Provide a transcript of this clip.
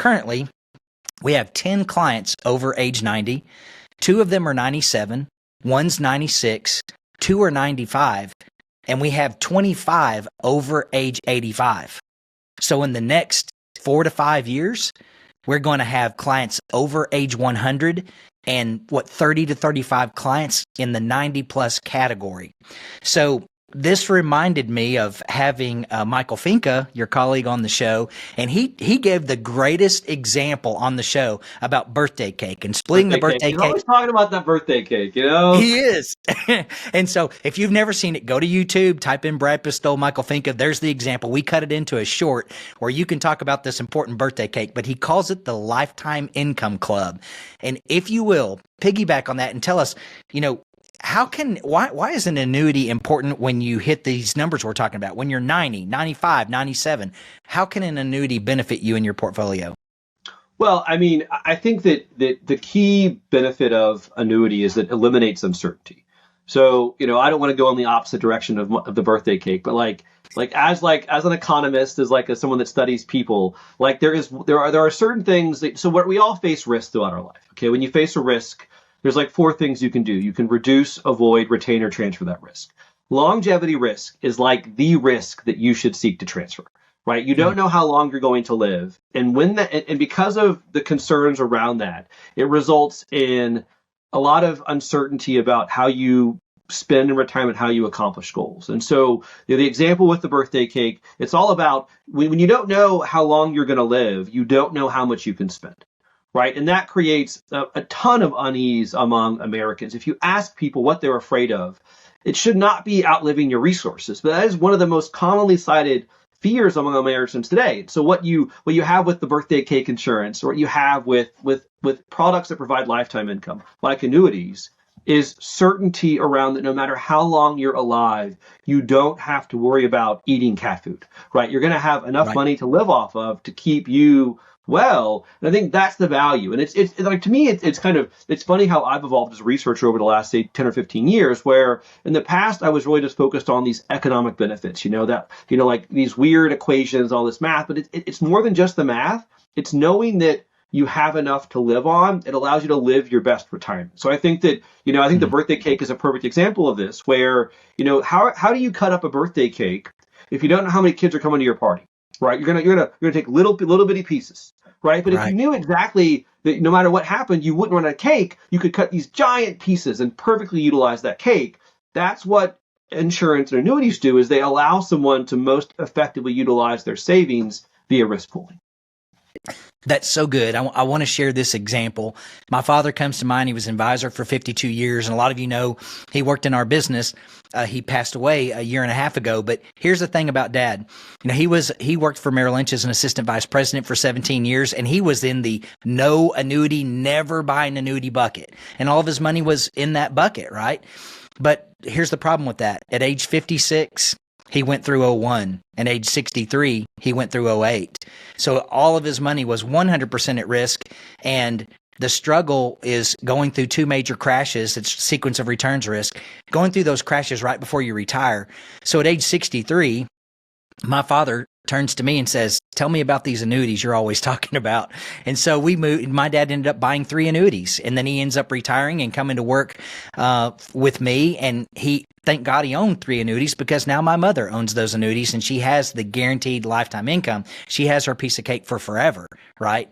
currently we have 10 clients over age 90. 2 of them are 97. One's 96. 2 are 95. And we have 25 over age 85. So in the next 4 to 5 years, we're going to have clients over age 100 and 30 to 35 clients in the 90 plus category. So this reminded me of having Michael Finca, your colleague, on the show, and he gave the greatest example on the show about birthday cake and splitting the birthday cake. He's always talking about that birthday cake, you know? He is. And so if you've never seen it, go to YouTube, type in Brad Pistole, Michael Finca. There's the example. We cut it into a short where you can talk about this important birthday cake, but he calls it the Lifetime Income Club. And if you will, piggyback on that and tell us, why is an annuity important when you hit these numbers we're talking about? When you're 90, 95, 97, how can an annuity benefit you in your portfolio? Well, I mean, I think that the key benefit of annuity is that it eliminates uncertainty. So, I don't want to go in the opposite direction of the birthday cake, but as an economist, as someone that studies people, there are certain things what we all face risks throughout our life. Okay, when you face a risk, there's 4 things you can do. You can reduce, avoid, retain, or transfer that risk. Longevity risk is the risk that you should seek to transfer, right? You don't know how long you're going to live. And because of the concerns around that, it results in a lot of uncertainty about how you spend in retirement, how you accomplish goals. And so the example with the birthday cake, it's all about when you don't know how long you're going to live, you don't know how much you can spend. Right. And that creates a ton of unease among Americans. If you ask people what they're afraid of, it should not be outliving your resources. But that is one of the most commonly cited fears among Americans today. So what you have with the birthday cake insurance, or what you have with products that provide lifetime income, like annuities, is certainty around that no matter how long you're alive, you don't have to worry about eating cat food. Right. You're going to have enough money to live off of to keep you well. And I think that's the value. And it's to me, it's funny how I've evolved as a researcher over the last, say, 10 or 15 years, where in the past, I was really just focused on these economic benefits, these weird equations, all this math, but it's more than just the math. It's knowing that you have enough to live on. It allows you to live your best retirement. So I think that, the birthday cake is a perfect example of this, where, how do you cut up a birthday cake if you don't know how many kids are coming to your party? Right, you're gonna take little bitty pieces, right? But if you knew exactly that no matter what happened, you wouldn't run out of cake, you could cut these giant pieces and perfectly utilize that cake. That's what insurance and annuities do, is they allow someone to most effectively utilize their savings via risk pooling. That's so good. I want to share this example. My father comes to mind. He was an advisor for 52 years. And a lot of you know he worked in our business. He passed away a year and a half ago. But here's the thing about Dad. He worked for Merrill Lynch as an assistant vice president for 17 years. And he was in the no annuity, never buy an annuity bucket. And all of his money was in that bucket, right? But here's the problem with that. At age 56, he went through 01, and age 63, he went through 08. So all of his money was 100% at risk, and the struggle is going through 2 major crashes. It's sequence of returns risk, going through those crashes right before you retire. So at age 63, my father turns to me and says, "Tell me about these annuities you're always talking about." And so we moved. My dad ended up buying 3 annuities, and then he ends up retiring and coming to work with me. And thank God he owned 3 annuities, because now my mother owns those annuities, and she has the guaranteed lifetime income. She has her piece of cake for forever, right?